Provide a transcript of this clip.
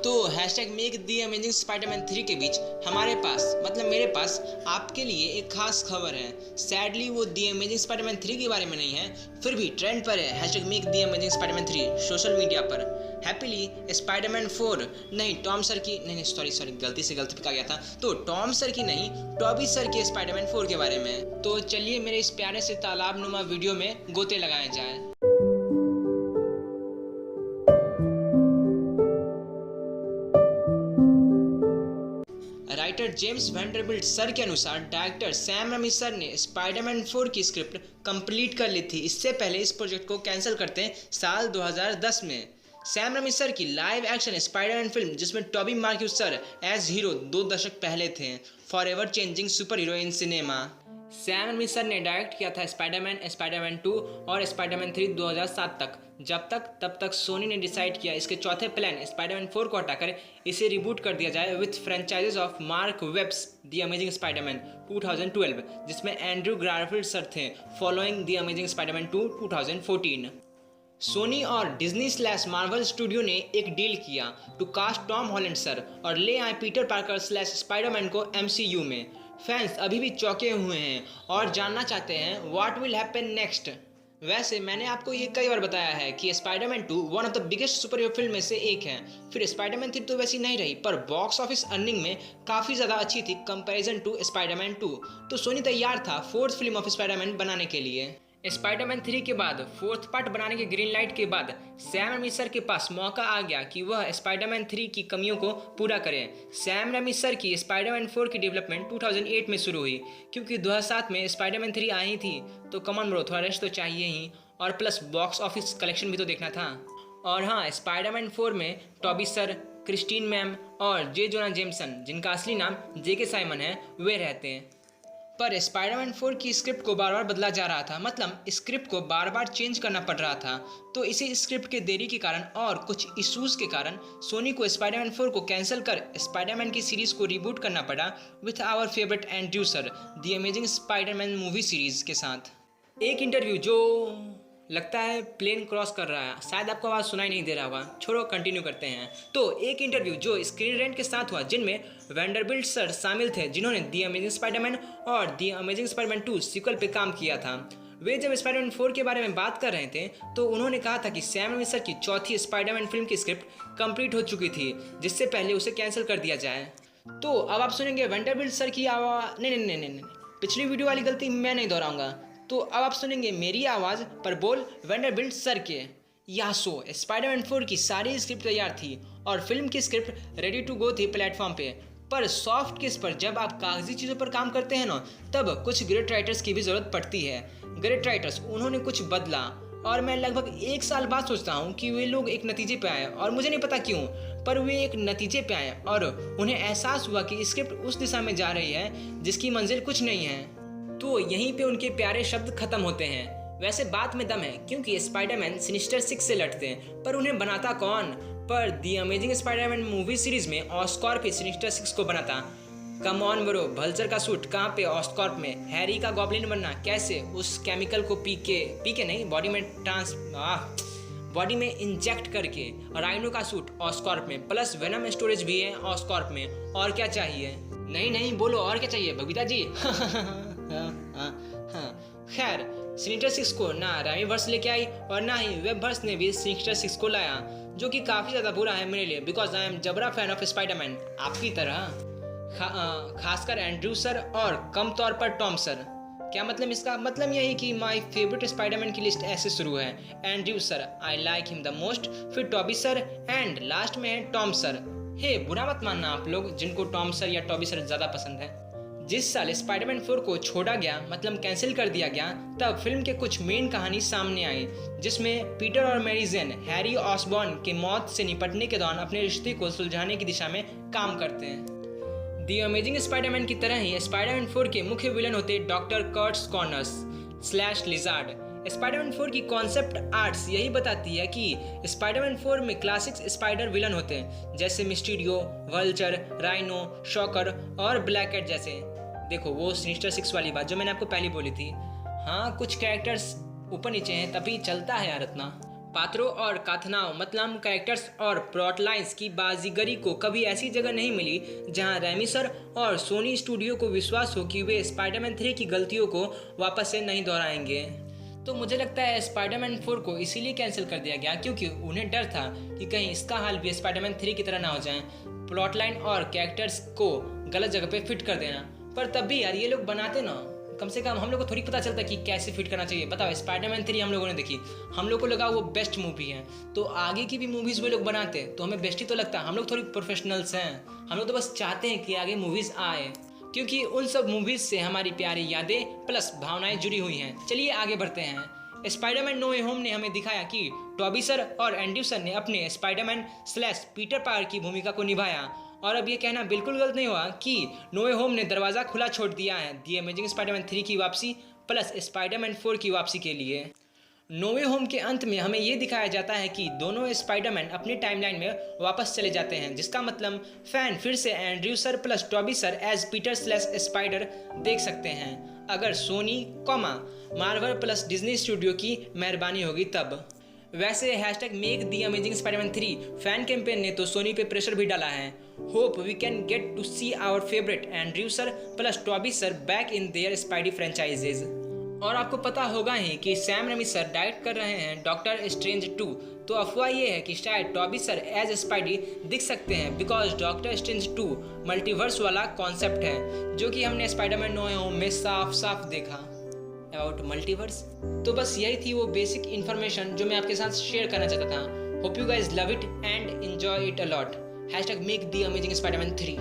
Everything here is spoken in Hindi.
तो hashtag make the amazing Spiderman 3 के बीच हमारे पास मतलब मेरे पास आपके लिए एक खास खबर है। सैडली वो दी अमेजिंग स्पाइडरमैन 3 के बारे में नहीं है, फिर भी ट्रेंड पर है hashtag make the amazing Spiderman 3 social media पर। हैप्पीली स्पाइडरमैन 4 नहीं टॉम सर की नहीं सॉरी गलती से गलत पिका गया था। तो टॉम सर की नहीं टॉबी सर के स्पाइडरमैन 4 के बारे में। तो चलिए मेरे इस प्यारे से तालाब नुमा वीडियो में गोते लगाए जाए। राइटर जेम्स वैंडरबिल्ट सर के अनुसार डायरेक्टर सैम रेमी सर ने स्पाइडरमैन 4 की स्क्रिप्ट कंप्लीट कर ली थी। इससे पहले इस प्रोजेक्ट को कैंसिल करते हैं साल 2010 में। सैम रेमी सर की लाइव एक्शन स्पाइडरमैन फिल्म जिसमें Tobey Maguire sir as hero 2 दशक पहले थे, forever changing superhero in cinema. Sam Raimi sir ने डायरेक्ट किया था स्पाइडरमैन 2 और स्पाइडरमैन 3 2007 तक। तब तक सोनी ने डिसाइड किया इसके चौथे प्लान स्पाइडरमैन 4 को हटाकर इसे रिबूट कर दिया जाए with franchises of Marc Webb's the amazing Spiderman 2012, जिसमें एंड्रू गारफील्ड सर थे following the amazing Spiderman 2 2014। Sony और डिज्नी/मार्वल स्टूडियो ने एक डील किया to cast Tom Holland sir और ले आए पीटर पार्कर स्पाइडरमैन को MCU में। फैंस अभी भी चौंके हुए हैं और जानना चाहते हैं व्हाट विल हैपन नेक्स्ट। वैसे मैंने आपको ये कई बार बताया है कि Spiderman 2 one of the biggest super hero film में से एक है। फिर स्पाइडरमैन 3 तो वैसी नहीं रही, पर बॉक्स ऑफिस अर्निंग में काफ़ी ज़्यादा अच्छी थी कंपैरिजन टू स्पाइडरमैन 2। तो सोनी तैयार था फोर्थ फिल्म ऑफ स्पाइडरमैन बनाने के लिए। स्पाइडरमैन 3 के बाद फोर्थ पार्ट बनाने के ग्रीन लाइट के बाद सैम रेमी सर के पास मौका आ गया कि वह स्पाइडरमैन 3 की कमियों को पूरा करें। सैम रेमी सर की स्पाइडरमैन 4 की डेवलपमेंट 2008 में शुरू हुई, क्योंकि 2007 में स्पाइडरमैन 3 आई थी। तो कमॉन ब्रो, थोड़ा रेस्ट तो चाहिए ही, और प्लस बॉक्स ऑफिस कलेक्शन भी तो देखना था। और हाँ, स्पाइडरमैन 4 में टॉबी सर, क्रिस्टीन मैम और जे जोना जेमसन, जिनका असली नाम JK साइमन है, वे रहते हैं। पर स्पाइडरमैन 4 की स्क्रिप्ट को बार बार बदला जा रहा था, मतलब स्क्रिप्ट को बार बार चेंज करना पड़ रहा था। तो इसी स्क्रिप्ट के देरी के कारण और कुछ इश्यूज के कारण सोनी को स्पाइडरमैन 4 को कैंसिल कर स्पाइडरमैन की सीरीज को रिबूट करना पड़ा with our favourite Andrew sir the amazing Spiderman movie series के साथ। एक इंटरव्यू जो लगता है प्लेन क्रॉस कर रहा है, शायद आपको आवाज़ सुनाई नहीं दे रहा होगा, छोड़ो कंटिन्यू करते हैं। तो एक इंटरव्यू जो स्क्रीन रेंट के साथ हुआ, जिनमें वैंडरबिल्ट सर शामिल थे, जिन्होंने दी अमेजिंग स्पाइडरमैन और दी अमेजिंग स्पाइडरमैन 2 सीक्वल पे काम किया था। वे जब स्पाइडरमैन 4 के बारे में बात कर रहे थे तो उन्होंने कहा था कि सैम रेमी सर की चौथी स्पाइडरमैन फिल्म की स्क्रिप्ट कंप्लीट हो चुकी थी, जिससे पहले उसे कैंसिल कर दिया जाए। तो अब आप सुनेंगे वैंडरबिल्ट सर की आवाज़। नहीं, पिछली वीडियो वाली गलती मैं नहीं दोहराऊंगा। तो अब आप सुनेंगे मेरी आवाज़ पर बोल वैंडरबिल्ट सर के। यासो स्पाइडरमैन 4 की सारी स्क्रिप्ट तैयार थी और फिल्म की स्क्रिप्ट रेडी टू गो थी प्लेटफॉर्म पे। पर सॉफ्ट केस पर जब आप कागजी चीज़ों पर काम करते हैं ना, तब कुछ ग्रेट राइटर्स की भी ज़रूरत पड़ती है। ग्रेट राइटर्स उन्होंने कुछ बदला और मैं लगभग 1 साल बाद सोचता हूँ कि वे लोग एक नतीजे पे आए, और मुझे नहीं पता क्यों, पर वे एक नतीजे पे आए और उन्हें एहसास हुआ कि स्क्रिप्ट उस दिशा में जा रही है जिसकी मंजिल कुछ नहीं है। तो यहीं पे उनके प्यारे शब्द खत्म होते हैं। वैसे बात में दम है, क्योंकि स्पाइडरमैन सिनिस्टर 6 से लड़ते हैं, पर उन्हें बनाता कौन? पर दी अमेजिंग स्पाइडरमैन मूवी सीरीज में ऑस्कॉर्प ही सिनिस्टर 6 को बनाता। कम ऑन ब्रो, भल्चर का सूट कहाँ पे ऑस्कॉर्प में? हैरी का गॉब्लिन बनना कैसे? उस केमिकल को पी के नहीं, बॉडी में इंजेक्ट करके। राइनो का सूट ऑस्कॉर्प में, प्लस वेनम स्टोरेज भी है ऑस्कॉर्प में। और क्या चाहिए? नहीं बोलो, और क्या चाहिए बबीता जी? खैर, सिनिस्टर 6 को ना रेमीवर्स लेके आई और ना ही वेबवर्स ने भी सिनिस्टर 6 को लाया, जो कि काफ़ी ज़्यादा बुरा है मेरे लिए, बिकॉज आई एम जबरा फैन ऑफ स्पाइडरमैन आपकी तरह। खासकर एंड्रयू सर और कम तौर पर टॉम सर। क्या मतलब इसका? मतलब यही कि माय फेवरेट स्पाइडरमैन की लिस्ट ऐसे शुरू है। Andrew sir, I like him the most, फिर टॉबी सर एंड लास्ट में है टॉम सर। हे, बुरा मत मानना आप लोग जिनको टॉम सर या टॉबी सर ज़्यादा पसंद है। जिस साल स्पाइडरमैन 4 को छोड़ा गया, मतलब कैंसिल कर दिया गया, तब फिल्म के कुछ मेन कहानी सामने आई, जिसमें पीटर और मैरी जेन हैरी ऑसबॉर्न के मौत से निपटने के दौरान अपने रिश्ते को सुलझाने की दिशा में काम करते हैं। दी अमेजिंग स्पाइडरमैन की तरह ही स्पाइडरमैन 4 के मुख्य विलन होते डॉक्टर कर्ट्स कॉर्नर्स /लिजार्ड। स्पाइडरमैन 4 की कॉन्सेप्ट आर्ट्स यही बताती है कि स्पाइडरमैन 4 में क्लासिक स्पाइडर विलन होते हैं, जैसे मिस्टीरियो, वल्चर, राइनो, शॉकर और ब्लैक कैट जैसे। देखो वो सिनिस्टर 6 वाली बात जो मैंने आपको पहले बोली थी। हाँ, कुछ कैरेक्टर्स ऊपर नीचे हैं तभी चलता है यार इतना। पात्रों और कथनाओं मतलब कैरेक्टर्स और प्लॉट लाइंस की बाजीगरी को कभी ऐसी जगह नहीं मिली जहां रेमी सर और सोनी स्टूडियो को विश्वास हो कि वे स्पाइडरमैन 3 की गलतियों को वापस से नहीं दोहराएंगे। तो मुझे लगता है स्पाइडरमैन 4 को इसीलिए कैंसिल कर दिया गया क्योंकि उन्हें डर था कि कहीं इसका हाल भी स्पाइडरमैन 3 की तरह ना हो जाए, प्लॉट लाइन और कैरेक्टर्स को गलत जगह पे फिट कर देना। पर तब भी यार ये लोग बनाते ना, कम से कम हम लोग को थोड़ी पता चलता कि कैसे फिट करना चाहिए। बताओ, स्पाइडरमैन 3 हम लोगों ने देखी, हम लोग को लगा वो बेस्ट मूवी है, तो आगे की भी मूवीज़ वो लोग बनाते तो हमें बेस्ट ही तो लगता। हम लोग थोड़ी प्रोफेशनल्स हैं, हम लोग तो बस चाहते हैं कि आगे मूवीज़ आए क्योंकि उन सब मूवीज़ से हमारी प्यारी यादें प्लस भावनाएं जुड़ी हुई हैं। चलिए आगे बढ़ते हैं। स्पाइडरमैन नो वे होम ने हमें दिखाया कि टॉबी सर और एंड्रयू सर ने अपने स्पाइडरमैन / पीटर पार्कर की भूमिका को निभाया और अब ये कहना बिल्कुल गलत नहीं हुआ कि नो वे होम ने दरवाज़ा खुला छोड़ दिया है दी अमेजिंग स्पाइडरमैन 3 की वापसी प्लस स्पाइडरमैन 4 की वापसी के लिए। नो वे होम के अंत में हमें ये दिखाया जाता है कि दोनों स्पाइडरमैन अपनी टाइमलाइन में वापस चले जाते हैं, जिसका मतलब फैन फिर से Andrew sir plus Tobey sir as Peter / spider देख सकते हैं अगर Sony Marvel plus Disney studio की मेहरबानी होगी तब। वैसे #make the amazing Spiderman 3 fan campaign ने तो सोनी पे प्रेशर भी डाला है। Hope we can get to see our favourite Andrew sir plus Tobey sir back in their Spidey franchises. और आपको पता होगा ही कि सैम रेमी सर डायरेक्ट कर रहे हैं डॉक्टर स्ट्रेंज 2, तो अफवाह ये है कि शायद टॉबी सर एज स्पाइडी दिख सकते हैं बिकॉज डॉक्टर स्ट्रेंज 2 मल्टीवर्स वाला कॉन्सेप्ट है जो कि हमने स्पाइडरमैन नो वे होम में साफ साफ देखा अबाउट मल्टीवर्स। तो बस यही थी वो बेसिक इन्फॉर्मेशन जो मैं आपके साथ शेयर करना चाहता था। Hope you guys love it and enjoy it a lot. #Make the amazing Spiderman 3।